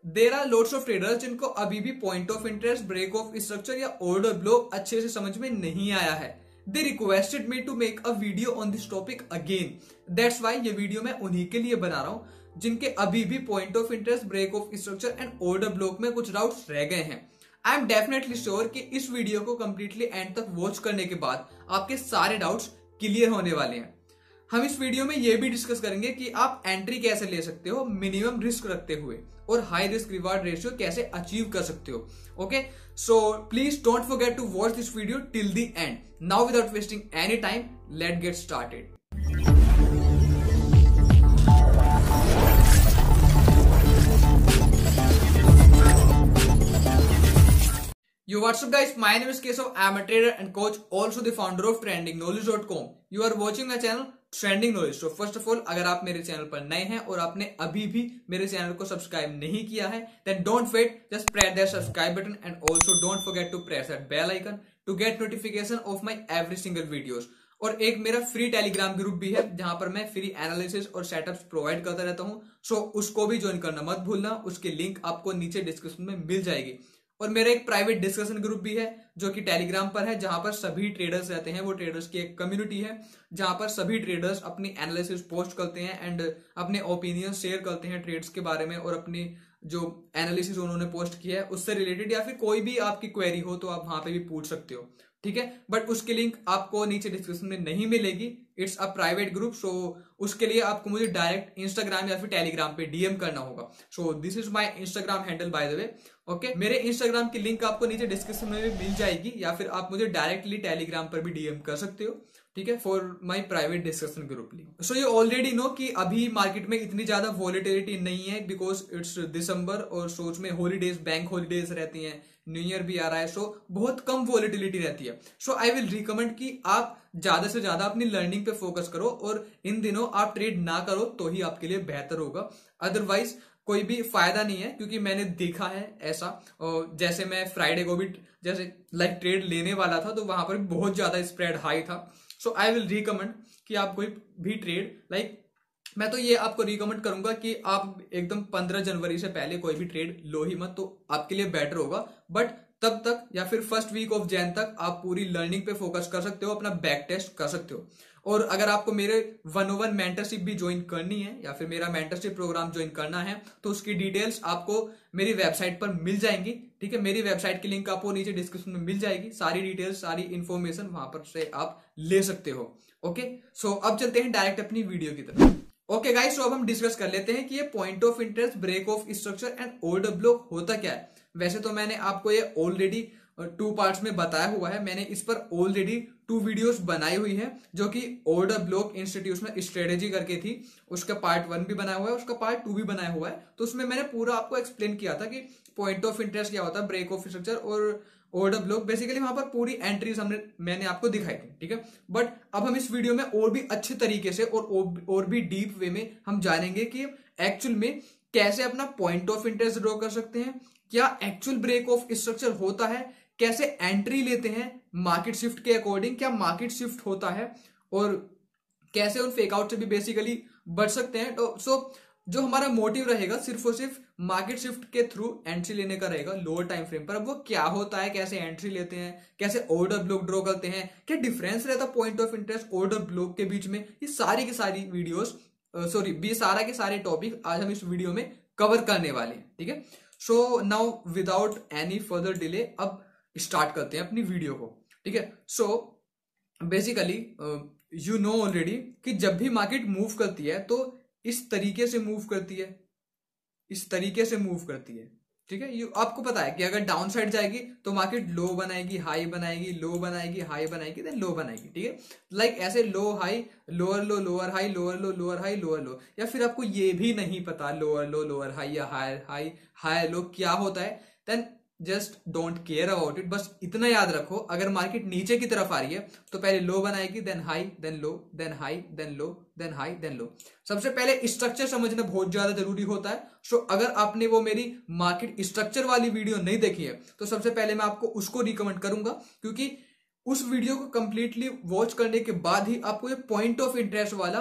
There are lots of traders जिनको अभी भी point of interest, break of structure या ऑर्डर ब्लॉक अच्छे से समझ में नहीं आया है। They requested me to make a video on this topic again. That's why ये वीडियो मैं उन्हीं के लिए बना रहा हूं जिनके अभी भी point of interest, break of structure and order block में कुछ डाउट्स रह गए हैं। आई एम डेफिनेटली श्योर कि इस वीडियो को कंप्लीटली एंड तक वॉच करने के बाद आपके सारे डाउट्स क्लियर होने वाले हैं। हम इस वीडियो में यह भी डिस्कस करेंगे कि आप एंट्री कैसे ले सकते हो मिनिमम रिस्क रखते हुए, और हाई रिस्क रिवार्ड रेशियो कैसे अचीव कर सकते हो। Okay, so please don't forget to watch this video till the end. Now without wasting any time, let get started. Yo, what's up guys? My name is Keshav. I am a trader and coach, also the founder of trendingknowledge.com. You are watching my channel Trending Knowledge. So first of all, अगर आप मेरे channel पर नए हैं और आपने अभी भी मेरे चैनल को सब्सक्राइब नहीं किया है, then don't wait, just press that subscribe button and also don't forget to press that bell icon to get notification of my every single videos. और एक मेरा फ्री टेलीग्राम ग्रुप भी है जहां पर मैं फ्री एनालिसिस और सेटअप्स प्रोवाइड करता रहता हूं। सो उसको भी ज्वाइन करना मत भूलना, उसकी लिंक आपको नीचे डिस्क्रिप्शन में मिल जाएगी। और मेरा एक प्राइवेट डिस्कशन ग्रुप भी है जो कि टेलीग्राम पर है, जहां पर सभी ट्रेडर्स रहते हैं। वो ट्रेडर्स की एक कम्युनिटी है जहां पर सभी ट्रेडर्स अपनी एनालिसिस पोस्ट करते हैं एंड अपने ओपिनियन शेयर करते हैं ट्रेड्स के बारे में, और अपनी जो एनालिसिस उन्होंने पोस्ट किया है उससे रिलेटेड, या फिर कोई भी आपकी क्वेरी हो तो आप वहां पे भी पूछ सकते हो, ठीक है। बट उसकी लिंक आपको नीचे डिस्क्रिप्शन में नहीं मिलेगी, इट्स अ प्राइवेट ग्रुप। सो उसके लिए आपको मुझे डायरेक्ट इंस्टाग्राम या फिर टेलीग्राम पे डीएम करना होगा। So this is my Instagram handle by the way. Okay, मेरे इंस्टाग्राम की लिंक आपको नीचे डिस्क्रिप्शन में भी मिल जाएगी, या फिर आप मुझे डायरेक्टली टेलीग्राम पर भी डीएम कर सकते हो, ठीक है, for my private discussion group link. So you already know कि अभी मार्केट में इतनी ज्यादा वॉलेटिलिटी नहीं है बिकॉज इट्स दिसंबर और सोच में हॉलीडेज, बैंक हॉलीडेज रहती हैं, न्यू ईयर भी आ रहा है, सो बहुत कम वॉलेटिलिटी रहती है। सो आई विल रिकमेंड कि आप ज्यादा से ज्यादा अपनी लर्निंग पे फोकस करो, और इन दिनों आप ट्रेड ना करो तो ही आपके लिए बेहतर होगा, अदरवाइज कोई भी फायदा नहीं है। क्योंकि मैंने देखा है ऐसा, जैसे मैं फ्राइडे को भी जैसे लाइक ट्रेड लेने वाला था तो वहां पर बहुत ज्यादा स्प्रेड हाई था। सो आई विल रिकमेंड कि आप कोई भी ट्रेड लाइक, मैं तो ये आपको रिकमेंड करूंगा कि आप एकदम 15 जनवरी से पहले कोई भी ट्रेड लो ही मत, तो आपके लिए बेटर होगा। बट तब तक या फिर फर्स्ट वीक ऑफ जैन तक आप पूरी लर्निंग पे फोकस कर सकते हो, अपना बैक टेस्ट कर सकते हो। और अगर आपको मेरे 101 मेंटरशिप भी ज्वाइन करनी है या फिर मेरा मेंटरशिप प्रोग्राम ज्वाइन करना है तो उसकी डिटेल्स आपको मेरी वेबसाइट पर मिल जाएंगी, ठीक है। मेरी वेबसाइट की लिंक आपको नीचे डिस्क्रिप्शन में मिल जाएगी, सारी डिटेल्स, सारी इंफॉर्मेशन वहां पर से आप ले सकते हो। ओके, सो अब चलते हैं डायरेक्ट अपनी वीडियो की तरफ। ओके गाइस, तो अब हम डिस्कस कर लेते हैं कि ये point of interest, break of structure and order block होता क्या है। वैसे तो मैंने आपको ये ऑलरेडी 2 पार्ट्स में बताया हुआ है, मैंने इस पर ऑलरेडी 2 वीडियोस बनाई हुई है जो कि ऑर्डर ब्लॉक इंस्टीट्यूशनल स्ट्रेटेजी करके थी। उसका पार्ट 1 भी बनाया हुआ है, उसका पार्ट 2 भी बनाया हुआ है। तो उसमें मैंने पूरा आपको एक्सप्लेन किया था कि पॉइंट ऑफ इंटरेस्ट क्या होता है, ब्रेक ऑफ स्ट्रक्चर और ऑर्डर ब्लॉक, बेसिकली वहां पर पूरी एंट्रीज मैंने आपको दिखाई थी, ठीक है। बट अब हम इस वीडियो में और भी अच्छे तरीके से और भी डीप वे में हम जानेंगे कि एक्चुअल में कैसे अपना पॉइंट ऑफ इंटरेस्ट ड्रॉ कर सकते हैं, क्या एक्चुअल ब्रेक ऑफ स्ट्रक्चर होता है, कैसे एंट्री लेते हैं मार्केट शिफ्ट के अकॉर्डिंग, क्या मार्केट शिफ्ट होता है, और कैसे उन फेकआउट से भी बेसिकली बच सकते हैं। तो सो जो हमारा मोटिव रहेगा सिर्फ और सिर्फ मार्केट शिफ्ट के थ्रू एंट्री लेने का रहेगा लोअर टाइम फ्रेम पर। अब वो क्या होता है, कैसे एंट्री लेते हैं, कैसे ऑर्डर ब्लॉक ड्रॉ करते हैं, क्या डिफरेंस रहता है point of interest order block के बीच में, ये सारी की सारी वीडियोस सारा के सारे टॉपिक आज हम इस वीडियो में कवर करने वाले हैं, ठीक है। So now without any further delay अब स्टार्ट करते हैं अपनी वीडियो को, ठीक है। So basically you know already कि जब भी मार्केट मूव करती है तो इस तरीके से मूव करती है, इस तरीके से मूव करती है, ठीक है। आपको पता है कि अगर डाउन साइड जाएगी तो मार्केट लो बनाएगी, हाई बनाएगी, लो बनाएगी, हाई बनाएगी, देन लो बनाएगी, ठीक है। लाइक ऐसे low high, lower low, lower high, lower low, lower high, lower low. या फिर आपको ये भी नहीं पता लोअर लो, लोअर हाई या हायर हाई, हायर लो क्या होता है, then just don't care about it. बस इतना याद रखो, अगर मार्केट नीचे की तरफ आ रही है तो पहले लो बनाएगी, then high, then low, then high, then low, then high, then low. सबसे पहले स्ट्रक्चर समझना बहुत ज्यादा जरूरी होता है। सो अगर आपने वो मेरी मार्केट स्ट्रक्चर वाली वीडियो नहीं देखी है तो सबसे पहले मैं आपको उसको रिकमेंड करूंगा, क्योंकि उस वीडियो को कंप्लीटली वॉच करने के बाद ही आपको ये पॉइंट ऑफ इंटरेस्ट वाला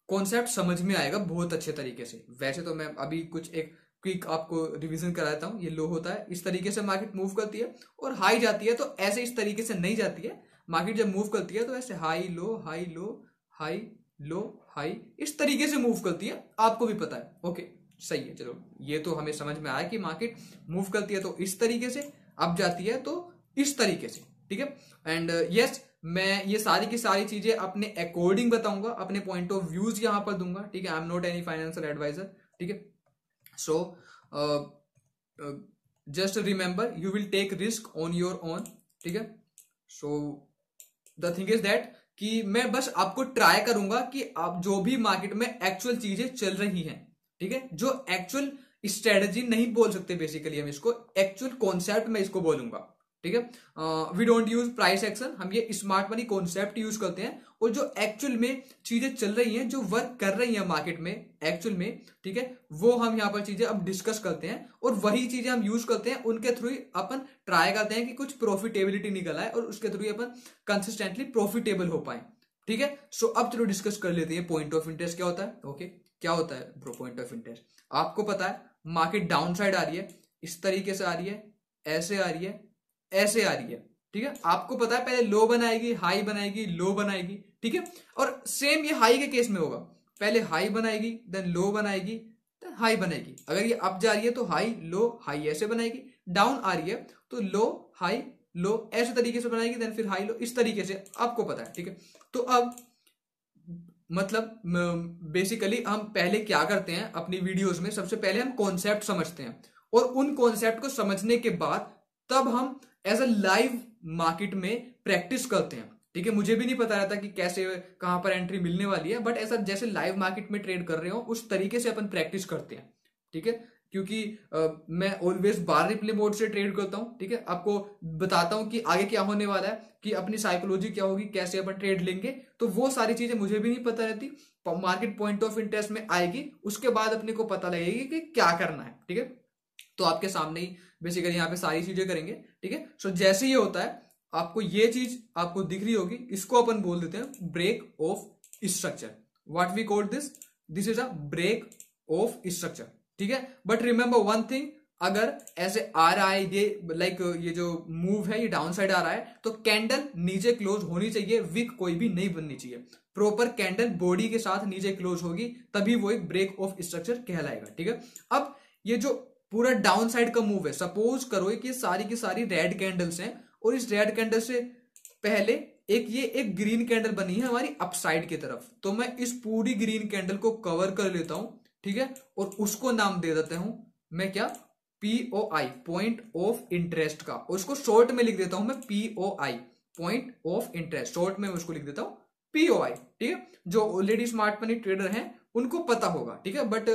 कॉन्सेप्ट समझ में आएगा बहुत अच्छे तरीके से। वैसे तो मैं अभी कुछ एक क्विक आपको रिवीजन करा देता हूं। ये लो होता है, इस तरीके से मार्केट मूव करती है, और हाई जाती है तो ऐसे इस तरीके से नहीं जाती है। मार्केट जब मूव करती है तो ऐसे high low high low high low high, इस तरीके से मूव करती है, आपको भी पता है। ओके सही है, चलो ये तो हमें समझ में आया कि मार्केट मूव करती है तो इस तरीके से, अब जाती है तो इस तरीके से, ठीक है। एंड यस, मैं ये सारी की सारी चीजें अपने अकॉर्डिंग बताऊंगा, अपने पॉइंट ऑफ व्यूज यहां पर दूंगा, ठीक है। I am not any financial advisor, ठीक है। So just remember you will take risk on your own, ठीक है। So the thing is that कि मैं बस आपको ट्राई करूंगा कि आप जो भी मार्केट में एक्चुअल चीजें चल रही हैं, ठीक है, जो एक्चुअल स्ट्रेटजी नहीं बोल सकते, बेसिकली हम इसको एक्चुअल कॉन्सेप्ट में इसको बोलूंगा, ठीक है। We don't use price action, हम ये स्मार्ट मनी कॉन्सेप्ट यूज करते हैं, और जो एक्चुअल में चीजें चल रही हैं, जो वर्क कर रही हैं मार्केट में एक्चुअल में, ठीक है, वो हम यहाँ पर चीजें अब डिस्कस करते हैं, और वही चीजें हम यूज करते हैं, उनके थ्रू अपन ट्राई करते हैं कि कुछ प्रॉफिटेबिलिटी निकल आए और उसके थ्रू अपन कंसिस्टेंटली प्रॉफिटेबल हो पाए, ठीक है। सो अब चलो डिस्कस कर लेते हैं पॉइंट ऑफ इंटरेस्ट क्या होता है। ओके क्या होता है ब्रो पॉइंट ऑफ इंटरेस्ट? आपको पता है मार्केट डाउन साइड आ रही है, इस तरीके से आ रही है, ऐसे आ रही है, ऐसे आ रही है, ठीक है। आपको पता है पहले लो बनाएगी, हाई बनाएगी, लो बनाएगी, ठीक है। और सेम ये हाई के केस में होगा, पहले हाई बनाएगी, देन लो बनाएगी, देन हाई बनाएगी। अगर ये अप जा रही है तो हाई लो हाई ऐसे बनाएगी, डाउन आ रही है तो लो हाई लो ऐसे तरीके से बनाएगी, देन फिर हाई लो, इस तरीके से आपको पता है, ठीक है। तो अब मतलब बेसिकली हम पहले क्या करते हैं अपनी वीडियोस में, सबसे पहले हम कॉन्सेप्ट समझते हैं, और उन कॉन्सेप्ट को समझने के बाद तब हम एज अ लाइव मार्केट में प्रैक्टिस करते हैं, ठीक है। मुझे भी नहीं पता रहता कि कैसे कहां पर एंट्री मिलने वाली है, बट ऐसा जैसे लाइव मार्केट में ट्रेड कर रहे हो उस तरीके से अपन प्रैक्टिस करते हैं, ठीक है। क्योंकि मैं ऑलवेज बार रिप्ले मोड से ट्रेड करता हूं, ठीक है। आपको बताता हूं कि आगे क्या होने वाला है, कि अपनी साइकोलॉजी क्या होगी, कैसे अपन ट्रेड लेंगे, तो वो सारी चीजें मुझे भी नहीं पता रहती। मार्केट पॉइंट ऑफ इंटरेस्ट में आएगी, उसके बाद अपने को पता लगेगी कि क्या करना है, ठीक है। तो आपके सामने ही बेसिकली यहाँ पे सारी चीजें करेंगे, ठीक है। सो जैसे ये होता है, आपको ये चीज आपको दिख रही होगी, इसको अपन बोल देते हैं break of structure. What we call this, this is a break of structure, ठीक है। बट रिमेंबर वन थिंग, अगर ऐसे आ रहा है ये लाइक ये जो मूव है ये डाउन साइड आ रहा है, तो कैंडल नीचे क्लोज होनी चाहिए, विक कोई भी नहीं बननी चाहिए। प्रॉपर कैंडल बॉडी के साथ नीचे क्लोज होगी, तभी वो एक ब्रेक ऑफ स्ट्रक्चर कहलाएगा, ठीक है। अब ये जो पूरा डाउन साइड का मूव है, सपोज करो कि सारी की सारी रेड कैंडल्स हैं, और इस रेड कैंडल से पहले एक ग्रीन कैंडल बनी है हमारी अपसाइड की तरफ, तो मैं इस पूरी ग्रीन कैंडल को कवर कर लेता हूं, ठीक है, और उसको नाम दे देता हूं मैं क्या, POI, पॉइंट ऑफ इंटरेस्ट का, और उसको शॉर्ट में लिख देता हूं मैं POI, point of interest, short में उसको लिख देता हूं POI, ठीक है। जो ऑलरेडी स्मार्ट मनी ट्रेडर हैं उनको पता होगा, ठीक है। बट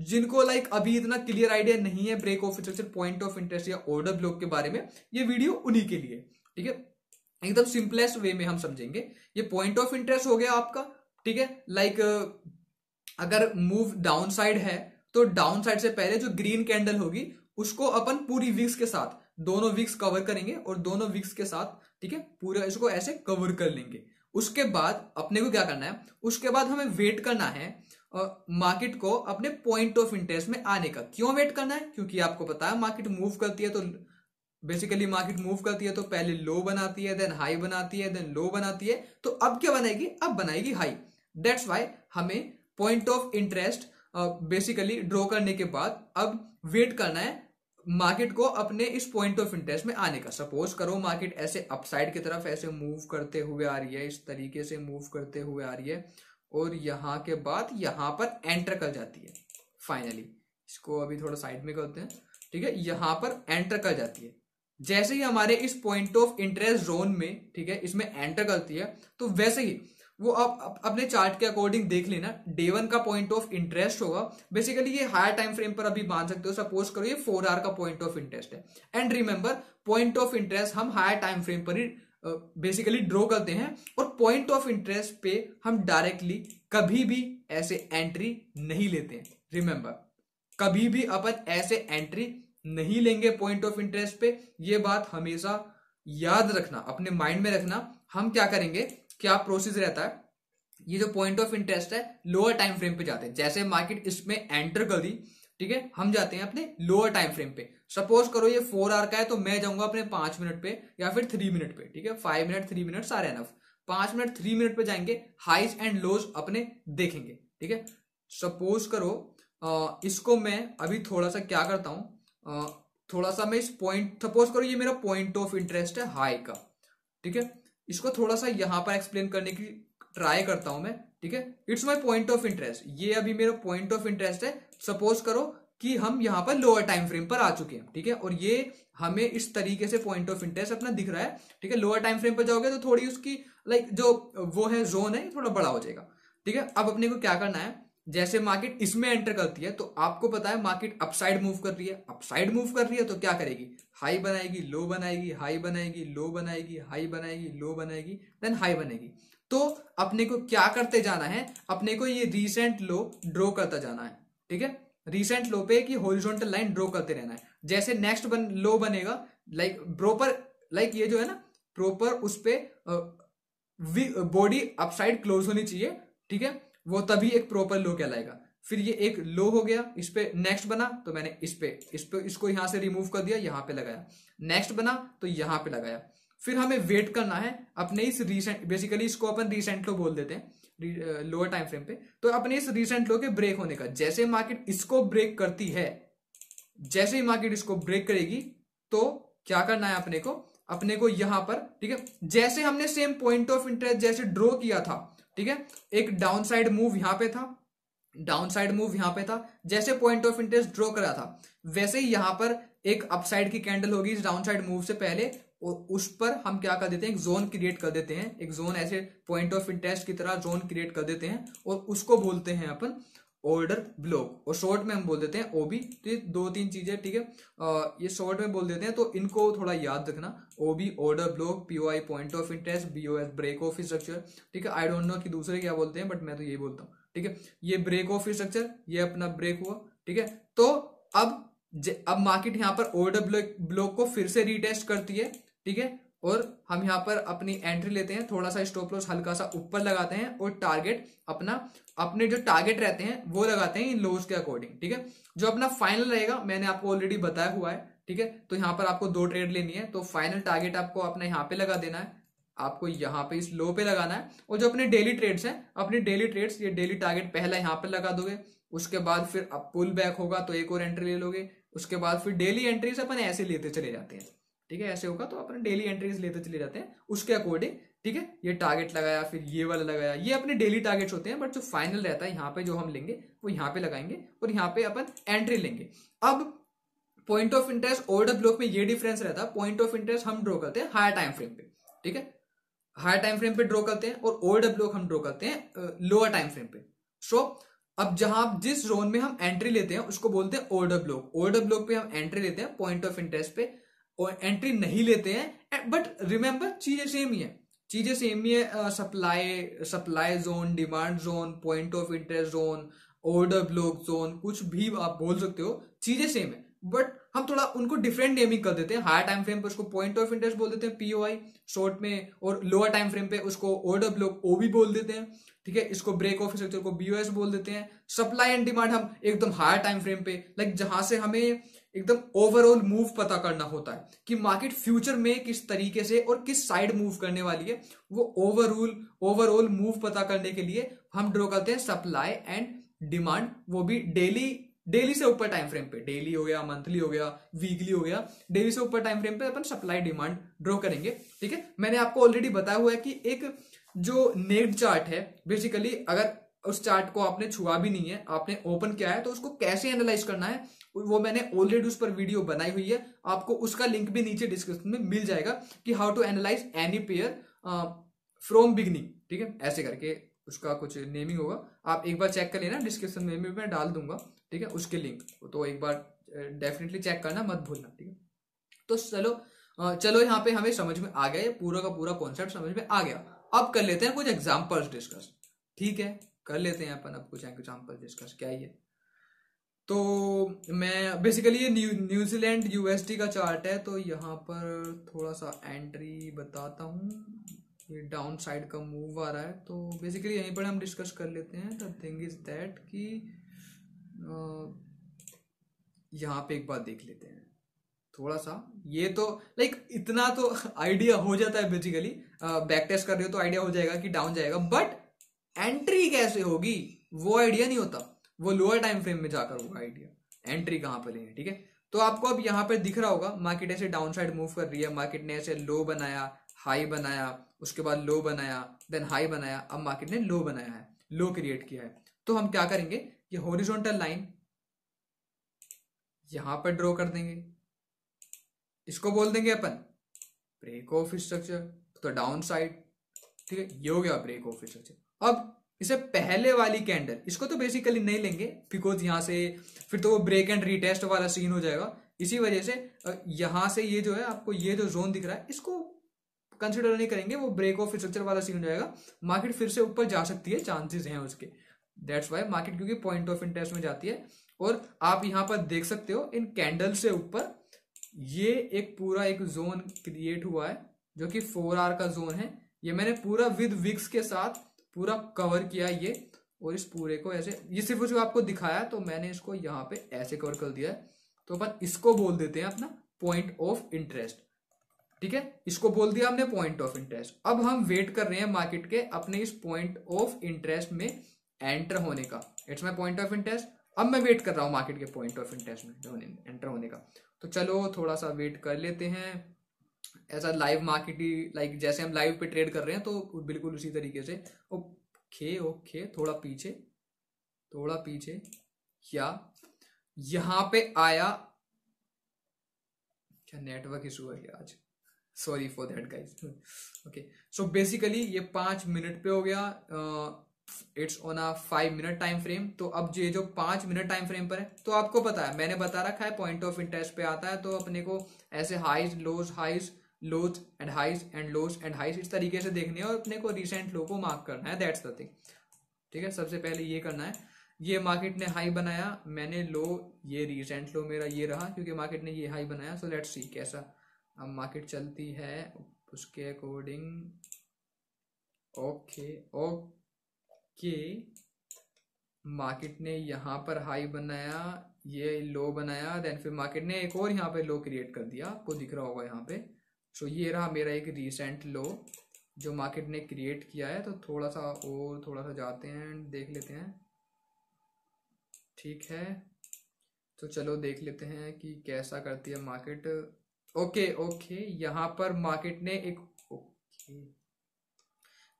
जिनको लाइक अभी इतना क्लियर आइडिया नहीं है break of structure, point of interest या ऑर्डर ब्लॉक के बारे में, ये वीडियो उन्हीं के लिए, ठीक है। एकदम सिंपलेस्ट वे में हम समझेंगे। ये पॉइंट ऑफ इंटरेस्ट हो गया आपका, ठीक है। लाइक अगर मूव डाउन साइड है तो डाउन साइड से पहले जो ग्रीन कैंडल होगी उसको अपन पूरी विक्स के साथ, दोनों विक्स कवर करेंगे, और दोनों विक्स के साथ, ठीक है, पूरा इसको ऐसे कवर कर लेंगे। उसके बाद अपने को क्या करना है, उसके बाद हमें वेट करना है मार्केट को अपने पॉइंट ऑफ इंटरेस्ट में आने का। क्यों वेट करना है? क्योंकि आपको पता है मार्केट मूव करती है, तो बेसिकली मार्केट मूव करती है तो पहले लो बनाती है, देन हाई बनाती है, देन लो बनाती है, तो अब क्या बनाएगी, अब बनाएगी हाई। दैट्स वाई हमें point of interest basically draw करने के बाद अब वेट करना है मार्केट को अपने इस पॉइंट ऑफ इंटरेस्ट में आने का। सपोज करो मार्केट ऐसे अपसाइड की तरफ ऐसे मूव करते हुए आ रही है, इस तरीके से मूव करते हुए आ रही है, और यहां के बाद यहां पर एंटर कर जाती है फाइनली। इसको अभी थोड़ा साइड में करते हैं, ठीक है, यहां पर एंटर कर जाती है। जैसे ही हमारे इस पॉइंट ऑफ इंटरेस्ट जोन में, ठीक है, इसमें एंटर करती है, तो वैसे ही वो आप अपने चार्ट के अकॉर्डिंग देख लेना, डे 1 का पॉइंट ऑफ इंटरेस्ट होगा। बेसिकली ये हायर टाइम फ्रेम पर अभी मान सकते हो, सपोज करो ये 4 आवर का पॉइंट ऑफ इंटरेस्ट है। And remember point of interest हम हायर टाइम फ्रेम पर ही बेसिकली ड्रॉ करते हैं, और पॉइंट ऑफ इंटरेस्ट पे हम डायरेक्टली कभी भी ऐसे एंट्री नहीं लेते हैं। रिमेंबर कभी भी अपन ऐसे एंट्री नहीं लेंगे पॉइंट ऑफ इंटरेस्ट पे, ये बात हमेशा याद रखना, अपने माइंड में रखना। हम क्या करेंगे, क्या प्रोसेस रहता है, ये जो पॉइंट ऑफ इंटरेस्ट है लोअर टाइम फ्रेम पे जाते हैं, जैसे मार्केट इसमें एंटर कर दी ठीक है, हम जाते हैं अपने लोअर टाइम फ्रेम पे। सपोज करो ये 4 आवर का है, तो मैं जाऊंगा अपने 5 मिनट पे या फिर 3 मिनट पे। ठीक है, 5 मिनट 3 मिनट सारे एनफ। 5 मिनट 3 मिनट पे जाएंगे, हाइज एंड लोज अपने देखेंगे। ठीक है, सपोज करो इसको मैं अभी थोड़ा सा क्या करता हूं, थोड़ा सा मैं इस पॉइंट, सपोज करो ये मेरा पॉइंट ऑफ इंटरेस्ट है हाई का। ठीक है, इसको थोड़ा सा यहां पर एक्सप्लेन करने की ट्राई करता हूं मैं। ठीक है, it's my point of interest, ये अभी मेरा पॉइंट ऑफ इंटरेस्ट है। सपोज करो कि हम यहां पर लोअर टाइम फ्रेम पर आ चुके हैं। ठीक है, और ये हमें इस तरीके से पॉइंट ऑफ इंटरेस्ट अपना दिख रहा है। ठीक है, लोअर टाइम फ्रेम पर जाओगे तो थोड़ी उसकी लाइक जो वो है जोन है थोड़ा बड़ा हो जाएगा। ठीक है, अब अपने को क्या करना है, जैसे मार्केट इसमें एंटर करती है तो आपको पता है मार्केट अपसाइड मूव कर रही है। अपसाइड मूव कर रही है तो क्या करेगी, हाई बनाएगी, लो बनाएगी, हाई बनाएगी, लो बनाएगी, हाई बनाएगी, लो बनाएगी, देन हाई बनेगी। तो अपने को क्या करते जाना है, अपने को ये रीसेंट लो ड्रॉ करता जाना है। ठीक है, रीसेंट लो पे की हॉरिजॉन्टल लाइन ड्रॉ करते रहना है। जैसे नेक्स्ट लो बनेगा, लाइक प्रॉपर, लाइक ये जो है ना प्रॉपर उस पे बॉडी अपसाइड क्लोज होनी चाहिए। ठीक है, वो तभी एक प्रॉपर लो कहलाएगा। फिर ये एक लो हो गया, इस पे नेक्स्ट बना तो मैंने इस पे इसको यहां से रिमूव कर दिया, यहां पे लगाया। नेक्स्ट बना तो यहां पे लगाया। फिर हमें वेट करना है अपने इस रीसेंट, बेसिकली इसको अपन रीसेंट लो बोल देते हैं लोअर टाइम फ्रेम पे। तो अपने इस रीसेंट लो के ब्रेक होने का, जैसे मार्केट इसको ब्रेक करती है, जैसे ही मार्केट इसको ब्रेक करेगी तो क्या करना है अपने को यहां पर। ठीक है, जैसे हमने सेम पॉइंट ऑफ इंटरेस्ट जैसे ड्रॉ किया था। ठीक है, एक डाउन साइड मूव यहां पे था, डाउन साइड मूव यहां पे था, जैसे पॉइंट ऑफ इंटरेस्ट ड्रॉ करा था वैसे ही यहां पर एक अपसाइड की कैंडल होगी इस डाउन साइड मूव से पहले, और उस पर हम क्या कर देते हैं, एक जोन क्रिएट कर देते हैं। एक जोन ऐसे पॉइंट ऑफ इंटरेस्ट की तरह जोन क्रिएट कर देते हैं और उसको बोलते हैं अपन ऑर्डर ब्लॉक, और शॉर्ट में हम बोल देते हैं ओबी। तो ये 2-3 चीजें, ठीक है, ये शॉर्ट में बोल देते हैं तो इनको थोड़ा याद रखना। OB order block, POI point of interest, BOS break of structure. ठीक है, आई डोंट नो कि दूसरे क्या बोलते हैं, बट मैं तो यही बोलता हूँ। ठीक है, ये ब्रेक ऑफ स्ट्रक्चर, ये अपना ब्रेक हुआ। ठीक है, तो अब मार्केट यहाँ पर ऑर्डर ब्लॉक को फिर से रीटेस्ट करती है। ठीक है, और हम यहाँ पर अपनी एंट्री लेते हैं, थोड़ा सा स्टॉप लॉस हल्का सा ऊपर लगाते हैं और टारगेट अपने जो टारगेट रहते हैं वो लगाते हैं इन लोज के अकॉर्डिंग। ठीक है, जो अपना फाइनल रहेगा मैंने आपको ऑलरेडी बताया हुआ है। ठीक है, तो यहाँ पर आपको 2 ट्रेड लेनी है, तो फाइनल टारगेट आपको अपने यहाँ पे लगा देना है, आपको यहाँ पे इस लो पे लगाना है। और जो अपने डेली ट्रेड्स हैं, अपने डेली ट्रेड्स, ये डेली टारगेट पहला यहाँ पे लगा दोगे। उसके बाद फिर अब पुल बैक होगा तो एक और एंट्री ले लोगे। उसके बाद फिर डेली एंट्रीज अपन ऐसे लेते चले जाते हैं। ठीक है, ऐसे होगा तो अपन डेली एंट्रीज लेते चले जाते हैं उसके अकॉर्डिंग। ठीक है, ये टारगेट लगाया, फिर ये वाला लगाया, ये अपने डेली टारगेट्स होते हैं। बट जो फाइनल रहता है यहाँ पे जो हम लेंगे वो यहाँ पे लगाएंगे और यहाँ पे अपन एंट्री लेंगे। अब point of interest order block में ये डिफरेंस रहता है, पॉइंट ऑफ इंटरेस्ट हम ड्रॉ करते हैं हायर टाइम फ्रेम पे। ठीक है, हायर टाइम फ्रेम पे ड्रॉ करते हैं और ऑर्डर ब्लॉक हम ड्रॉ करते हैं लोअर टाइम फ्रेम पे। सो अब जहां जिस जोन में हम एंट्री लेते हैं उसको बोलते हैं ऑर्डर ब्लॉक। ऑर्डर ब्लॉक पे हम एंट्री लेते हैं पॉइंट ऑफ इंटरेस्ट पे, और एंट्री नहीं लेते हैं। बट रिमेंबर चीजें सेम ही है, चीजें सेम ही है। Supply zone, demand zone, point of interest zone, order block zone, कुछ भी आप बोल सकते हो, चीजें सेम है। बट हम थोड़ा उनको डिफरेंट नेमिंग कर देते हैं। हायर टाइम फ्रेम पे उसको पॉइंट ऑफ इंटरेस्ट बोल देते हैं पीओआई शॉर्ट में, और लोअर टाइम फ्रेम पे उसको ऑर्डर ब्लॉक ओबी बोल देते हैं। ठीक है, इसको ब्रेक ऑफ स्ट्रक्चर को बीओएस बोल देते हैं। सप्लाई एंड डिमांड हम एकदम हायर टाइम फ्रेम पे, लाइक जहां से हमें एकदम ओवरऑल मूव पता करना होता है कि मार्केट फ्यूचर में किस तरीके से और किस साइड मूव करने वाली है, वो ओवरऑल मूव पता करने के लिए हम ड्रॉ करते हैं सप्लाई एंड डिमांड, वो भी डेली से ऊपर टाइम फ्रेम पे। डेली हो गया, मंथली हो गया, वीकली हो गया, डेली से ऊपर टाइम फ्रेम पे अपन सप्लाई डिमांड ड्रॉ करेंगे। ठीक है, मैंने आपको ऑलरेडी बताया हुआ है कि एक जो नेक्ड चार्ट है, बेसिकली अगर उस चार्ट को आपने छुआ भी नहीं है, आपने ओपन किया है, तो उसको कैसे एनालाइज करना है वो मैंने ऑलरेडी उस पर वीडियो बनाई हुई है। आपको उसका लिंक भी नीचे डिस्क्रिप्शन में मिल जाएगा कि how to analyse any pair from beginning. ठीक है, ऐसे करके उसका कुछ नेमिंग होगा, आप एक बार चेक कर लेना, डिस्क्रिप्शन में भी मैं डाल दूंगा। ठीक है, उसके लिंक, तो एक बार डेफिनेटली चेक करना, मत भूलना। ठीक है, तो चलो यहाँ पे हमें समझ में आ गया, ये पूरा का पूरा कॉन्सेप्ट समझ में आ गया। अब कर लेते हैं कुछ एग्जाम्पल्स डिस्कस। ठीक है, कर लेते हैं अपन अब कुछ एग्जाम्पल डिस्कस। क्या ये, तो मैं बेसिकली ये न्यूजीलैंड यूएसडी का चार्ट है, तो यहाँ पर थोड़ा सा एंट्री बताता हूँ। ये डाउन साइड का मूव आ रहा है, तो बेसिकली यहीं पर हम डिस्कस कर लेते हैं। द थिंग इज दैट कि यहाँ पे एक बात देख लेते हैं थोड़ा सा। ये तो लाइक इतना तो आइडिया हो जाता है बेसिकली, बैक टेस्ट कर रहे हो तो आइडिया हो जाएगा कि डाउन जाएगा, बट एंट्री कैसे होगी वो आइडिया नहीं होता। वो लोअर टाइम फ्रेम में जाकर होगा आइडिया, एंट्री कहां पर लेंगे। ठीक है, तो आपको अब यहाँ पर दिख रहा होगा मार्केट ऐसे डाउन साइड मूव कर रही है, मार्केट ने ऐसे लो बनाया, हाई बनाया, उसके बाद लो बनाया, देन हाई बनाया, अब मार्केट ने लो बनाया है, लो क्रिएट किया है। तो हम क्या करेंगे, ये हॉरिजॉन्टल लाइन यहां पर ड्रॉ कर देंगे, इसको बोल देंगे अपन ब्रेक ऑफ स्ट्रक्चर, तो डाउन साइड। ठीक है, ये हो गया ब्रेक ऑफ स्ट्रक्चर। अब इसे पहले वाली कैंडल, इसको तो बेसिकली नहीं लेंगे बिकॉज यहां से फिर तो वो ब्रेक एंड रीटेस्ट वाला सीन हो जाएगा। इसी वजह से यहां से ये जो है आपको ये जो जोन दिख रहा है इसको कंसिडर नहीं करेंगे, वो ब्रेक ऑफ स्ट्रक्चर वाला सीन हो जाएगा। मार्केट फिर से ऊपर जा सकती है, चांसेस हैं उसके, दैट्स वाई मार्केट क्योंकि पॉइंट ऑफ इंटरेस्ट में जाती है। और आप यहां पर देख सकते हो इन कैंडल से ऊपर ये एक पूरा एक जोन क्रिएट हुआ है जो कि 4 आवर का जोन है। ये मैंने पूरा विद विक्स के साथ पूरा कवर किया ये, और इस पूरे को ऐसे, ये सिर्फ जो आपको दिखाया तो मैंने इसको यहाँ पे ऐसे कवर कर दिया है। तो अपन इसको बोल देते हैं अपना पॉइंट ऑफ इंटरेस्ट। ठीक है, इसको बोल दिया हमने पॉइंट ऑफ इंटरेस्ट। अब हम वेट कर रहे हैं मार्केट के अपने इस पॉइंट ऑफ इंटरेस्ट में एंटर होने का। It's my point of interest. अब मैं वेट कर रहा हूं मार्केट के पॉइंट ऑफ इंटरेस्ट में एंटर होने का। तो चलो थोड़ा सा वेट कर लेते हैं। ऐसा लाइव मार्केट ही, लाइक जैसे हम लाइव पे ट्रेड कर रहे हैं तो बिल्कुल उसी तरीके से। ओके ओके, थोड़ा पीछे, थोड़ा पीछे, या यहां पे आया, क्या नेटवर्क इशू है क्या आज, sorry for that guys. Okay, so basically ये 5 मिनट पे हो गया, it's on a 5 minute time frame. तो अब ये जो 5 मिनट टाइम फ्रेम पर है, तो आपको पता है मैंने बता रखा है पॉइंट ऑफ इंटरेस्ट पे आता है तो अपने को ऐसे highs lows and highs and lows and highs इस तरीके से देखने है, और अपने को रिसेंट लो को मार्क करना है, दैट्स द थिंग। ठीक है, सबसे पहले ये करना है। ये मार्केट ने हाई बनाया, मैंने लो, ये रिसेंट लो मेरा ये रहा क्योंकि मार्केट ने ये हाई बनाया। सो लेट्स सी कैसा अब मार्केट चलती है उसके अकॉर्डिंग। ओके ओके, मार्केट ने यहाँ पर हाई बनाया, ये लो बनाया, देन फिर मार्केट ने एक और यहाँ पे लो क्रिएट कर दिया, आपको दिख रहा होगा यहाँ पे। सो ये रहा मेरा एक रिसेंट लो जो मार्केट ने क्रिएट किया है। तो थोड़ा सा और थोड़ा सा जाते हैं, देख लेते हैं। ठीक है, तो चलो देख लेते हैं कि कैसा करती है मार्केट। ओके ओके, यहाँ पर मार्केट ने एक, ओके,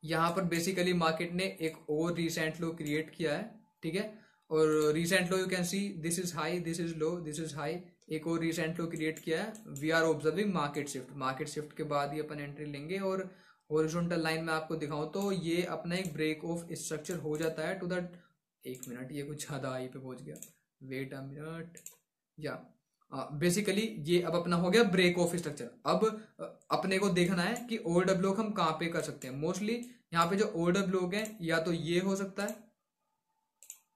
यहाँ पर बेसिकली मार्केट ने एक और रिसेंट लो क्रिएट किया है। ठीक है, और recent low you can see this is high, this is low, this is high, एक और रिसेंट लो क्रिएट किया है। We are observing market shift. Market shift के बाद ही अपन एंट्री लेंगे। और हॉरिजॉन्टल लाइन में आपको दिखाऊं तो ये अपना एक ब्रेक ऑफ स्ट्रक्चर हो जाता है टू द, एक मिनट, ये कुछ ज्यादा हाई पे पहुंच गया, वेट अ मिनट, या बेसिकली ये अब अपना हो गया ब्रेक ऑफ स्ट्रक्चर। अब अपने को देखना है कि ऑर्डर ब्लॉक हम कहाँ पे कर सकते हैं। मोस्टली यहाँ पे जो ऑर्डर ब्लॉक है या तो ये हो सकता है,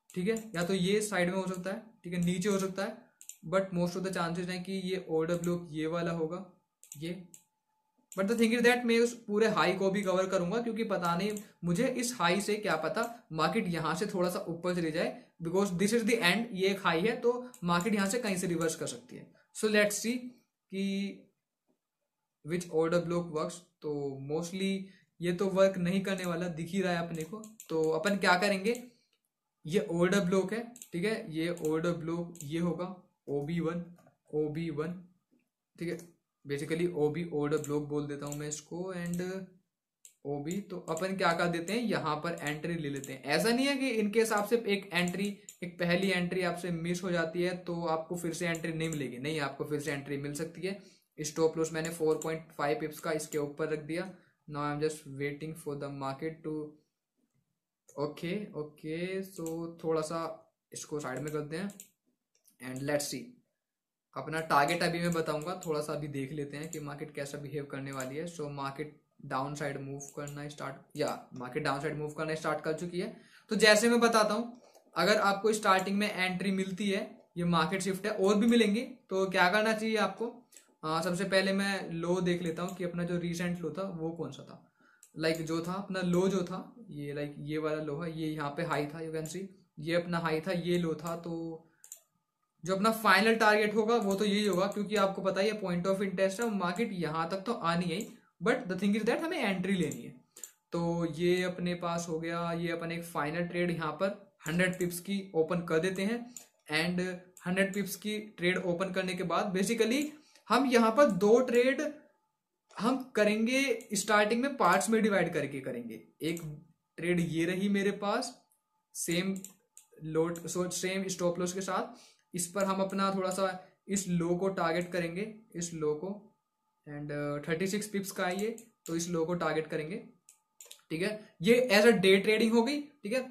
ठीक है, या तो ये साइड में हो सकता है, ठीक है, नीचे हो सकता है, but most of the chances हैं कि ये ऑर्डर ब्लॉक ये वाला होगा, ये। But the thing is that मैं उस पूरे हाई को भी कवर करूंगा क्योंकि पता नहीं मुझे इस हाई से क्या पता मार्केट यहां से थोड़ा सा ऊपर चली जाए, because this is the end, ये एक हाई है तो मार्केट यहां से कहीं से रिवर्स कर सकती है। सो लेट्स सी कि विच ऑर्डर ब्लॉक वर्क्स। तो मोस्टली ये तो वर्क नहीं करने वाला दिख ही रहा है अपने को। तो अपन क्या करेंगे, ये ऑर्डर ब्लॉक है, ठीक है, ये ऑर्डर ब्लॉक ये होगा OB1, ठीक है, बेसिकली OB ऑर्डर ब्लॉक बोल देता हूं मैं इसको, एंड OB। तो अपन क्या कर देते हैं, यहां पर एंट्री ले लेते हैं। ऐसा नहीं है कि इनके हिसाब से एक एंट्री, एक पहली एंट्री आपसे मिस हो जाती है तो आपको फिर से एंट्री नहीं मिलेगी, नहीं, आपको फिर से एंट्री मिल सकती है। स्टॉप लॉस मैंने 4.5 पिप्स का इसके ऊपर रख दिया। Now I am just waiting for the market to, okay okay, so थोड़ा सा इसको साइड में करते हैं एंड लेट्स सी। अपना टारगेट अभी मैं बताऊंगा, थोड़ा सा अभी देख लेते हैं कि मार्केट कैसा बिहेव करने वाली है। So market down side move करना स्टार्ट, या मार्केट डाउन साइड मूव करना स्टार्ट कर चुकी है। तो जैसे मैं बताता हूं, अगर आपको स्टार्टिंग में एंट्री मिलती है, ये मार्केट शिफ्ट है, और भी मिलेंगी, तो क्या करना चाहिए आपको। सबसे पहले मैं लो देख लेता हूँ कि अपना जो रिसेंट लो था वो कौन सा था। लाइक जो था अपना लो जो था ये, लाइक ये वाला लो है, ये यहाँ पे हाई था, यू कैन सी, ये अपना हाई था, ये लो था। तो जो अपना फाइनल टारगेट होगा वो तो यही होगा, क्योंकि आपको पता ही है पॉइंट ऑफ इंटरेस्ट है, मार्केट यहां तक तो आनी है, but the thing is that हमें एंट्री लेनी है। तो ये अपने पास हो गया, ये अपन एक फाइनल ट्रेड यहाँ पर 100 पिप्स की ओपन कर देते हैं। एंड 100 पिप्स की ट्रेड ओपन करने के बाद बेसिकली हम यहाँ पर 2 ट्रेड हम करेंगे, स्टार्टिंग में पार्ट्स में डिवाइड करके करेंगे। एक ट्रेड ये रही मेरे पास same load, same stop loss के साथ, इस पर हम अपना थोड़ा सा इस लो को टारगेट करेंगे, इस लो को, एंड 36 पिप्स का है ये, तो इस लो को टारगेट करेंगे। ठीक है, ये एज अ डे ट्रेडिंग हो गई। ठीक है,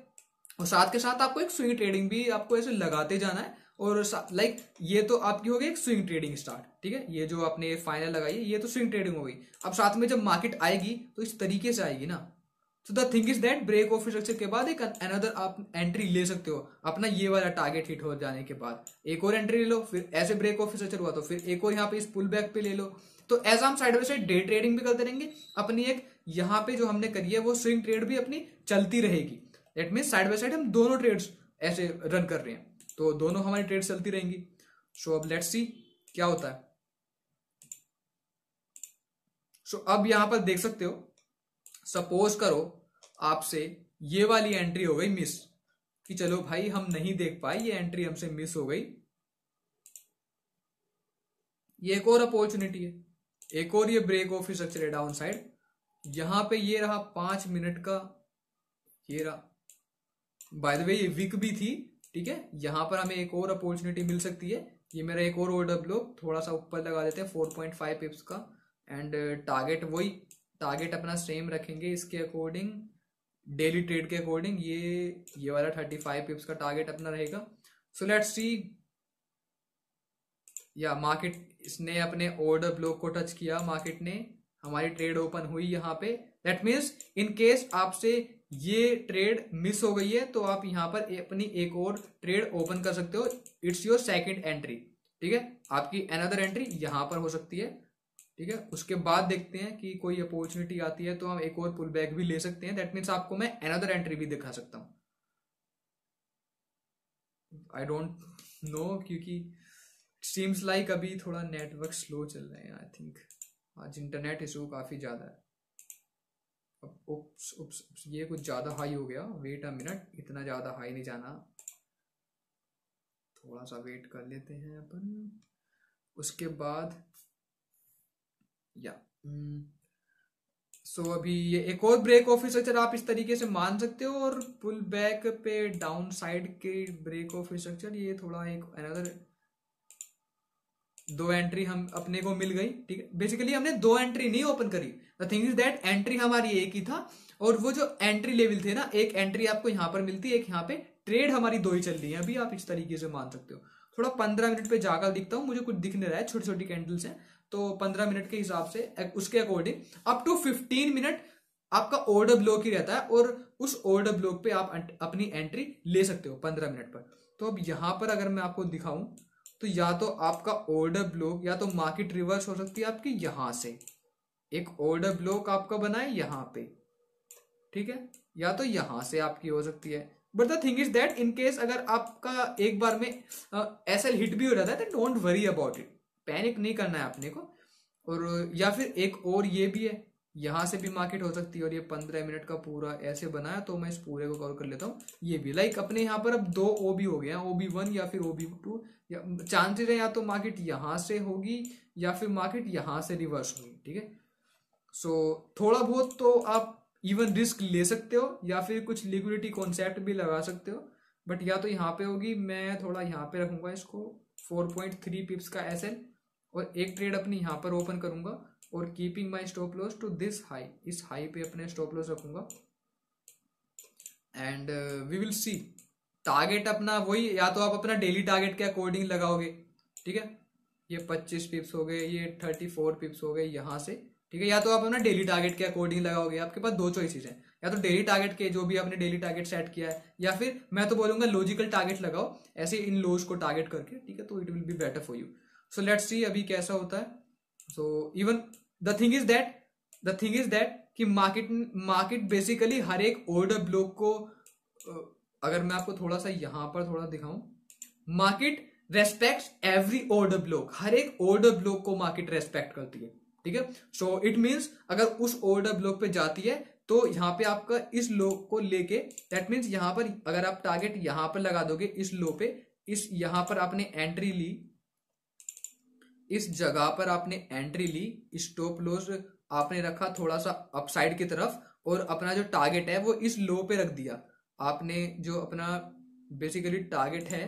और साथ के साथ आपको एक स्विंग ट्रेडिंग भी आपको ऐसे लगाते जाना है, और लाइक ये तो आपकी हो गई एक स्विंग ट्रेडिंग स्टार्ट। ठीक है, ये जो आपने फाइनल लगाई है ये तो स्विंग ट्रेडिंग हो गई। अब साथ में जब मार्केट आएगी तो इस तरीके से आएगी ना। तो the thing is that break of structure के बाद एक अनदर आप एंट्री ले सकते हो अपना ये वाला टारगेट हिट हो जाने के बाद, एक और एंट्री ले लो, फिर ऐसे ब्रेक ऑफ स्ट्रक्चर हुआ तो फिर एक और यहाँ पे इस पुल बैक पे ले लो। तो एज हम side by side day trading भी करते रहेंगे, अपनी एक यहाँ पे जो हमने करी है वो स्विंग ट्रेड भी अपनी चलती रहेगी। That mean side by side हम दोनों ट्रेड्स ऐसे रन कर रहे हैं, तो दोनों हमारी ट्रेड्स चलती रहेंगी। सो अब लेट्स सी क्या होता है। सो अब यहां पर देख सकते हो, सपोज करो आपसे ये वाली एंट्री हो गई मिस, कि चलो भाई हम नहीं देख पाए, ये एंट्री हमसे मिस हो गई, ये एक और अपॉर्चुनिटी है, एक और ये ब्रेक ऑफ स्ट्रक्चर है डाउन साइड। यहां पे ये रहा 5 मिनट का, ये रहा, बाय द वे ये वीक भी थी। ठीक है, यहां पर हमें एक और अपॉर्चुनिटी मिल सकती है। ये मेरा एक और ऑर्डर ब्लॉक थोड़ा सा ऊपर लगा देते हैं 4.5 पिप्स का, एंड टारगेट वही, टारगेट अपना सेम रखेंगे इसके अकॉर्डिंग, डेली ट्रेड के अकॉर्डिंग। ये वाला 35 पिप्स का टारगेट अपना रहेगा। सो लेट्स सी, या मार्केट इसने अपने ऑर्डर ब्लॉक को टच किया, मार्केट ने, हमारी ट्रेड ओपन हुई यहाँ पे। दैट मीन्स इन केस आपसे ये ट्रेड मिस हो गई है तो आप यहाँ पर अपनी एक और ट्रेड ओपन कर सकते हो, इट्स योर सेकंड एंट्री। ठीक है, आपकी अनदर एंट्री यहाँ पर हो सकती है। ठीक है, उसके बाद देखते हैं कि कोई अपॉर्चुनिटी आती है तो हम एक और पुल बैक भी ले सकते हैं। दैट मीन्स आपको मैं अनदर एंट्री भी दिखा सकता हूँ। आई डोंट नो, क्योंकि सीम्स लाइक अभी थोड़ा नेटवर्क स्लो चल रहे हैं। आई थिंक आज इंटरनेट इशू काफी ज्यादा है। अब उप्स उप्स उप्स, ये कुछ ज्यादा हाई हो गया, वेट अ मिनट, इतना ज्यादा हाई नहीं जाना, थोड़ा सा वेट कर लेते हैं अपन। उसके बाद या सो अभी ये एक और ब्रेक ऑफ स्ट्रक्चर आप इस तरीके से मान सकते हो, और पुल बैक पे डाउन साइड के ब्रेक ऑफ स्ट्रक्चर, ये थोड़ा एक अनदर 2 एंट्री हम अपने को मिल गई। ठीक है, बेसिकली हमने 2 एंट्री नहीं ओपन करी, the thing is that entry हमारी एक ही था, और वो जो एंट्री लेवल थे ना, एक एंट्री आपको यहाँ पर मिलती है, एक यहाँ पे, ट्रेड हमारी 2 ही चल रही है अभी, आप इस तरीके से मान सकते हो। थोड़ा 15 मिनट पे जाकर दिखता हूँ, मुझे कुछ दिख नहीं रहा है, छोटी छोटी कैंडल्स हैं, तो 15 मिनट के हिसाब से उसके अकॉर्डिंग अप टू 15 मिनट आपका ऑर्डर ब्लॉक ही रहता है, और उस ऑर्डर ब्लॉक पे आप अपनी एंट्री ले सकते हो 15 मिनट पर। तो अब यहां पर अगर मैं आपको दिखाऊं तो या तो आपका ऑर्डर ब्लॉक, या तो मार्केट रिवर्स हो सकती है आपकी, यहां से एक ऑर्डर ब्लॉक आपका बना है यहां पे। ठीक है, या तो यहां से आपकी हो सकती है, but the thing is that in case अगर आपका एक बार में एसएल हिट भी हो जाता है तो don't worry about it, panic नहीं करना है अपने को। और या फिर एक और ये भी है, यहां से भी मार्केट हो सकती है, और ये 15 मिनट का पूरा ऐसे बनाया, तो मैं इस पूरे को कवर कर लेता हूँ। ये भी लाइक अपने यहाँ पर अब 2 ओबी हो गए हैं, OB1 या फिर OB2, या चांसेस है या तो मार्केट यहां से होगी या फिर मार्केट यहां से रिवर्स होगी। ठीक है, सो थोड़ा बहुत तो आप इवन रिस्क ले सकते हो, या फिर कुछ लिक्विडिटी कॉन्सेप्ट भी लगा सकते हो, बट या तो यहाँ पे होगी, मैं थोड़ा यहाँ पे रखूंगा इसको 4.3 पिप्स का एसएल, और एक ट्रेड अपनी यहाँ पर ओपन करूंगा, और keeping my stop loss to this high, इस हाई पे अपने स्टॉप लॉस रखूंगा, and we will see. Target अपना वही, या तो आप अपना डेली टारगेट के अकॉर्डिंग लगाओगे। ठीक है, ये 25 पिप्स हो गए, ये 34 पिप्स हो गए यहां से। ठीक है, या तो आप अपना डेली टारगेट के अकॉर्डिंग लगाओगे, आपके पास 2 चॉइसेस हैं, या तो डेली टारगेट के जो भी आपने डेली टारगेट सेट किया है, या फिर मैं तो बोलूंगा लॉजिकल टारगेट लगाओ ऐसे इन लोज को टारगेट करके। ठीक है, तो it will be better for you. So let's सी अभी कैसा होता है। So even the thing is that कि मार्केट बेसिकली हर एक ऑर्डर ब्लॉक को, अगर मैं आपको थोड़ा सा यहां पर थोड़ा दिखाऊं, market respects every order block, हर एक ऑर्डर ब्लॉक को मार्केट रेस्पेक्ट करती है, ठीक है। सो इट मींस अगर उस ऑर्डर ब्लॉक पे जाती है तो यहाँ पे आपका इस लो को लेके, दैट मींस यहाँ पर अगर आप टारगेट यहाँ पर लगा दोगे इस लो पे, इस यहाँ पर आपने एंट्री ली, इस जगह पर आपने एंट्री ली, स्टॉप लॉस आपने रखा थोड़ा सा अपसाइड की तरफ, और अपना जो टारगेट है वो इस लो पे रख दिया आपने, जो अपना बेसिकली टारगेट है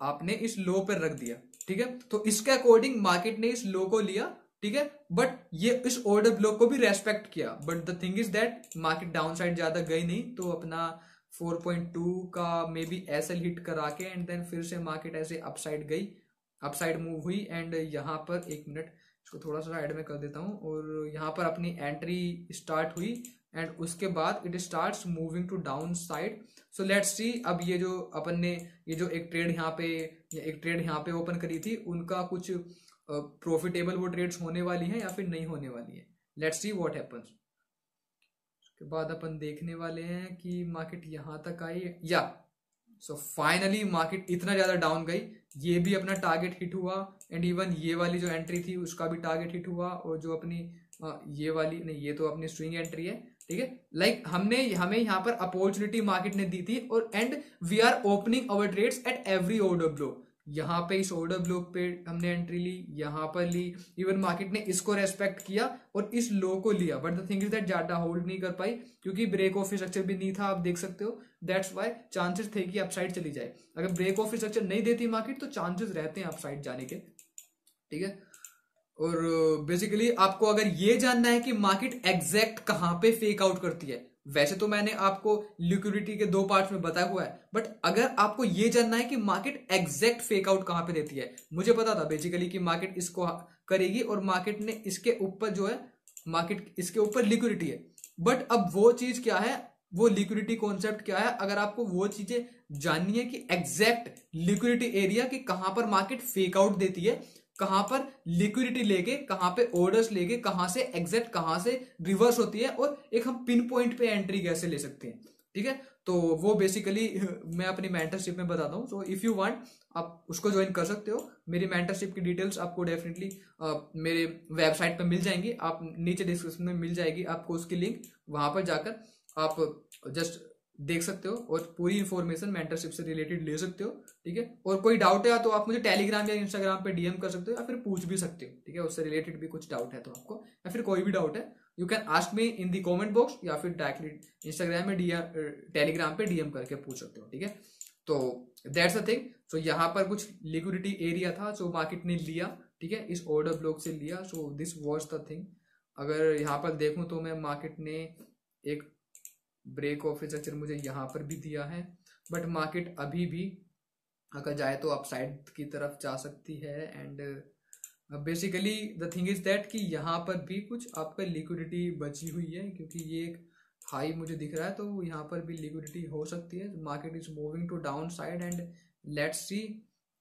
आपने इस लो पर रख दिया, ठीक है। तो इसके अकॉर्डिंग मार्केट ने इस लो को लिया, ठीक है, बट ये इस ऑर्डर ब्लॉक को भी रेस्पेक्ट किया, but the thing is that market down side ज्यादा गई नहीं, तो अपना 4.2 का मे बी एसएल हिट करा के एंड देन फिर से मार्केट ऐसे अपसाइड गई, अपसाइड मूव हुई, एंड यहाँ पर एक मिनट इसको थोड़ा सा साइड में कर देता हूँ, और यहाँ पर अपनी एंट्री स्टार्ट हुई एंड उसके बाद it starts moving to down side. So let's see अब ये जो अपन ने ये जो एक ट्रेड यहाँ पे या एक ट्रेड यहाँ पे ओपन करी थी, उनका कुछ प्रॉफिटेबल वो ट्रेड्स होने वाली हैं या फिर नहीं होने वाली है। Let's see what happens. उसके बाद अपन देखने वाले हैं कि मार्केट यहाँ तक आई या सो फाइनली मार्केट इतना ज्यादा डाउन गई, ये भी अपना टारगेट हिट हुआ, एंड इवन ये वाली जो एंट्री थी उसका भी टारगेट हिट हुआ, और जो अपनी ये वाली नहीं, ये तो अपनी स्विंग एंट्री है, ठीक है। लाइक हमें यहाँ पर अपॉर्चुनिटी मार्केट ने दी थी, और and we are opening our trades at every order block. यहाँ पे इस ऑर्डर ब्लॉक पे हमने एंट्री ली, यहाँ पर ली, इवन मार्केट ने इसको रेस्पेक्ट किया और इस लो को लिया, but the thing is that ज्यादा होल्ड नहीं कर पाई क्योंकि ब्रेक ऑफ स्ट्रक्चर भी नहीं था, आप देख सकते हो। दैट्स वाई चांसेस थे कि अपसाइड चली जाए। अगर ब्रेक ऑफ स्ट्रक्चर नहीं देती मार्केट तो चांसेस रहते हैं अपसाइड जाने के, ठीक है। और बेसिकली आपको अगर ये जानना है कि मार्केट एग्जैक्ट कहां पे फेक आउट करती है, वैसे तो मैंने आपको लिक्विडिटी के 2 पार्ट्स में बताया हुआ है, बट अगर आपको ये जानना है कि मार्केट एग्जैक्ट फेक आउट कहां पे देती है, मुझे पता था बेसिकली कि मार्केट इसको करेगी और मार्केट ने इसके ऊपर जो है, मार्केट इसके ऊपर लिक्विडिटी है, बट अब वो चीज क्या है, वो लिक्विडिटी कॉन्सेप्ट क्या है, अगर आपको वो चीजें जाननी है कि एग्जैक्ट लिक्विडिटी एरिया कि कहां पर मार्केट फेक आउट देती है, कहां पर लिक्विडिटी लेके, कहां पे ऑर्डर्स लेके, कहां से एग्जैक्ट कहां से रिवर्स होती है, और एक हम पिन पॉइंट पे एंट्री कैसे ले सकते हैं, ठीक है। तो वो बेसिकली मैं अपनी मेंटरशिप में बताता हूँ। सो इफ यू वांट आप उसको ज्वाइन कर सकते हो। मेरी मेंटरशिप की डिटेल्स आपको डेफिनेटली मेरे वेबसाइट पे मिल जाएंगी, आप नीचे डिस्क्रिप्शन में मिल जाएगी आपको उसकी लिंक, वहां पर जाकर आप जस्ट देख सकते हो और पूरी इंफॉर्मेशन मेंटरशिप से रिलेटेड ले सकते हो, ठीक है। और कोई डाउट है तो आप मुझे टेलीग्राम या इंस्टाग्राम पे डीएम कर सकते हो, या फिर पूछ भी सकते हो, ठीक है। उससे रिलेटेड भी कुछ डाउट है तो आपको, या फिर कोई भी डाउट है you can ask me in the comment box, या फिर डायरेक्टली इंस्टाग्राम में टेलीग्राम पे डीएम करके पूछ सकते हो, ठीक है। तो दैट्स द थिंग। सो यहाँ पर कुछ लिक्विडिटी एरिया था जो मार्केट ने लिया, ठीक है, इस ऑर्डर ब्लॉक से लिया। So this was the thing. अगर यहाँ पर देखूं तो मैं मार्केट ने एक ब्रेक ऑफ स्ट्रक्चर मुझे यहाँ पर भी दिया है, बट मार्केट अभी भी अगर जाए तो अपसाइड की तरफ जा सकती है। And basically the thing is that कि यहाँ पर भी कुछ आपका लिक्विडिटी बची हुई है, क्योंकि ये एक हाई मुझे दिख रहा है, तो यहाँ पर भी लिक्विडिटी हो सकती है। Market is moving to down side and let's see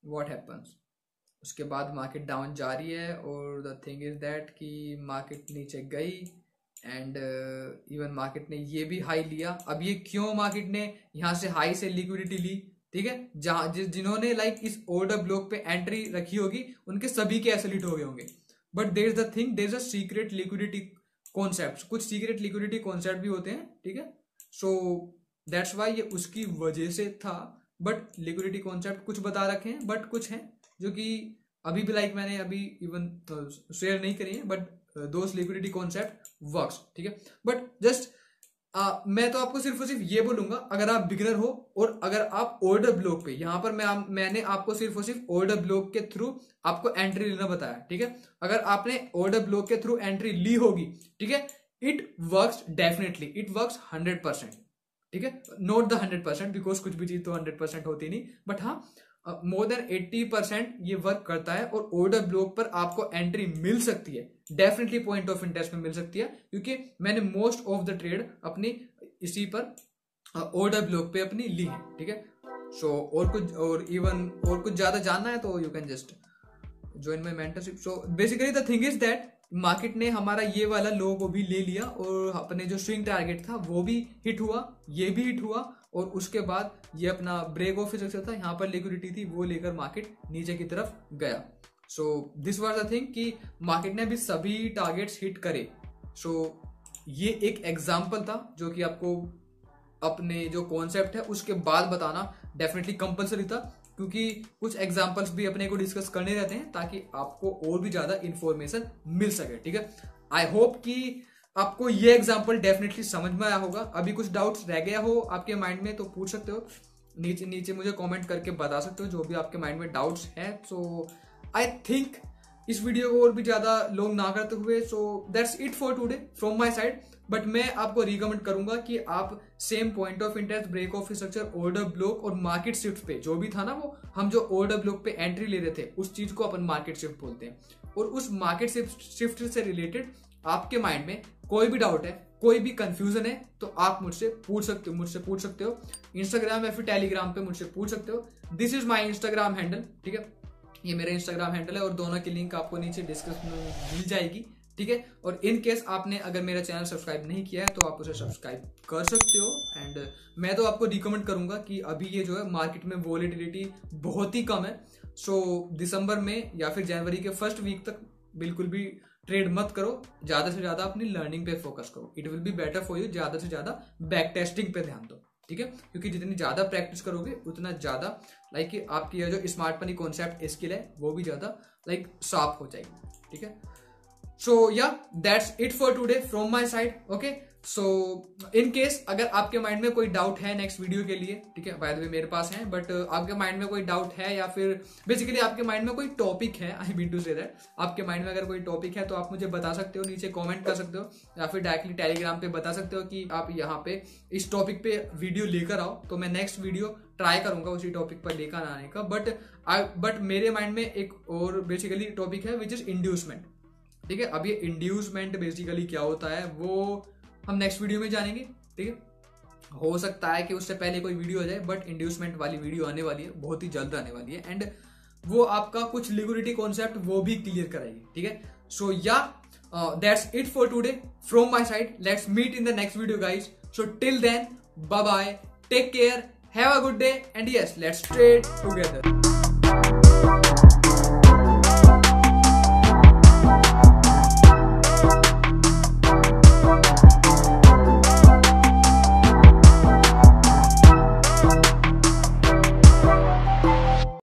what happens. उसके बाद मार्केट डाउन जा रही है, और द थिंग इज दैट कि मार्केट नीचे गई एंड इवन मार्केट ने ये भी हाई लिया। अब ये क्यों मार्केट ने यहाँ से हाई से लिक्विडिटी ली, ठीक है, जहां जिन्होंने लाइक इस ऑर्डर ब्लॉक पे एंट्री रखी होगी उनके सभी के एसएल हिट हो गए होंगे, but there is the thing, there is a secret liquidity concept, कुछ सीक्रेट लिक्विडिटी कॉन्सेप्ट भी होते हैं, ठीक है। सो दैट्स वाई ये उसकी वजह से था, बट लिक्विडिटी कॉन्सेप्ट कुछ बता रखे हैं, बट कुछ हैं जो कि अभी भी लाइक मैंने अभी इवन शेयर नहीं करी है, बट दोस्त लिक्विडिटी कॉन्सेप्ट वर्क्स, ठीक है। बट जस्ट मैं तो आपको सिर्फ और सिर्फ ये बोलूंगा, अगर आप बिगिनर हो और अगर आप ऑर्डर ब्लॉक पे, यहां पर मैंने आपको सिर्फ और सिर्फ ऑर्डर ब्लॉक के थ्रू आपको एंट्री लेना बताया, ठीक है। अगर आपने ऑर्डर ब्लॉक के थ्रू एंट्री ली होगी, ठीक है, it works definitely, it works 100%, ठीक है। नॉट द 100% बिकॉज कुछ भी चीज तो 100% होती नहीं, बट हाँ मोर देन 80% ये वर्क करता है, और ऑर्डर ब्लॉक पर आपको एंट्री मिल सकती है, डेफिनेटली पॉइंट ऑफ इंटरेस्ट में मिल सकती है, क्योंकि मैंने मोस्ट ऑफ द ट्रेड अपनी इसी पर ऑर्डर ब्लॉक पे अपनी ली है, ठीक है। सो और कुछ ज्यादा जानना है तो you can just join my mentorship. So basically the thing is that market ने हमारा ये वाला लो को भी ले लिया, और अपने जो स्विंग टारगेट था वो भी हिट हुआ, ये भी हिट हुआ, और उसके बाद ये अपना ब्रेक ऑफ स्ट्रक्चर था, यहाँ पर लिक्विडिटी थी, वो लेकर मार्केट नीचे की तरफ गया। So this was the thing कि मार्केट ने अभी सभी टारगेट्स हिट करे। सो ये एक एग्जाम्पल था जो कि आपको अपने जो कॉन्सेप्ट है उसके बाद बताना डेफिनेटली कंपलसरी था, क्योंकि कुछ एग्जांपल्स भी अपने को डिस्कस करने रहते हैं ताकि आपको और भी ज्यादा इंफॉर्मेशन मिल सके। ठीक है, आई होप कि आपको ये एग्जांपल डेफिनेटली समझ में आया होगा। अभी कुछ डाउट्स रह गया हो आपके माइंड में तो पूछ सकते हो, नीचे नीचे मुझे कमेंट करके बता सकते हो जो भी आपके माइंड में डाउट्स हैं। सो आई थिंक इस वीडियो को और भी ज्यादा लॉन्ग ना करते हुए, so that's it for today from my side. But मैं आपको रिकमेंड करूंगा कि आप same point of interest, break of structure, order block और मार्केट शिफ्ट पे जो भी था ना, वो हम जो ऑर्डर ब्लॉक पे एंट्री ले रहे थे उस चीज को अपन मार्केट शिफ्ट बोलते हैं। और उस मार्केट शिफ्ट से रिलेटेड आपके माइंड में कोई भी डाउट है, कोई भी कंफ्यूजन है तो आप मुझसे पूछ सकते हो इंस्टाग्राम या फिर टेलीग्राम पे मुझसे पूछ सकते हो। This is my Instagram handle. ठीक है, ये मेरा इंस्टाग्राम हैंडल है और दोनों की लिंक आपको नीचे डिस्क्रिप्शन में मिल जाएगी। ठीक है, और इन केस आपने अगर मेरा चैनल सब्सक्राइब नहीं किया है तो आप उसे सब्सक्राइब कर सकते हो। एंड मैं तो आपको रिकमेंड करूंगा कि अभी ये जो है मार्केट में वॉलेटिलिटी बहुत ही कम है। सो दिसंबर में या फिर जनवरी के फर्स्ट वीक तक बिल्कुल भी ट्रेड मत करो, ज्यादा से ज्यादा अपनी लर्निंग पे फोकस करो। It will be better for you. ज्यादा से ज्यादा बैक टेस्टिंग पे ध्यान दो। ठीक है, क्योंकि जितनी ज्यादा प्रैक्टिस करोगे उतना ज्यादा लाइक आपकी ये जो स्मार्ट मनी कॉन्सेप्ट स्किल है वो भी ज्यादा लाइक शार्प हो जाएगी। ठीक है, so yeah that's it for today from my side. Okay, so in case अगर आपके माइंड में कोई डाउट है नेक्स्ट वीडियो के लिए, ठीक है, बाय द वे मेरे पास है, बट आपके माइंड में कोई डाउट है या फिर बेसिकली आपके माइंड में कोई टॉपिक है, I mean to say that आपके माइंड में अगर कोई टॉपिक है तो आप मुझे बता सकते हो, नीचे कमेंट कर सकते हो या फिर डायरेक्टली टेलीग्राम पे बता सकते हो कि आप यहाँ पे इस टॉपिक पे वीडियो लेकर आओ, तो मैं नेक्स्ट वीडियो ट्राई करूंगा उसी टॉपिक पर लेकर आने का। बट मेरे माइंड में एक और बेसिकली टॉपिक है विच इज इंड्यूसमेंट। ठीक है, अब ये इंड्यूसमेंट बेसिकली क्या होता है वो हम नेक्स्ट वीडियो में जानेंगे। ठीक है, हो सकता है कि उससे पहले कोई वीडियो आ जाए, बट इंड्यूसमेंट वाली वीडियो आने वाली है, बहुत ही जल्द आने वाली है। एंड वो आपका कुछ लिक्विडिटी कॉन्सेप्ट वो भी क्लियर कराएगी। ठीक है, so yeah that's it for today from my side. Let's meet in the next video guys. So till then, bye bye, take care, have a good day and yes, let's trade together.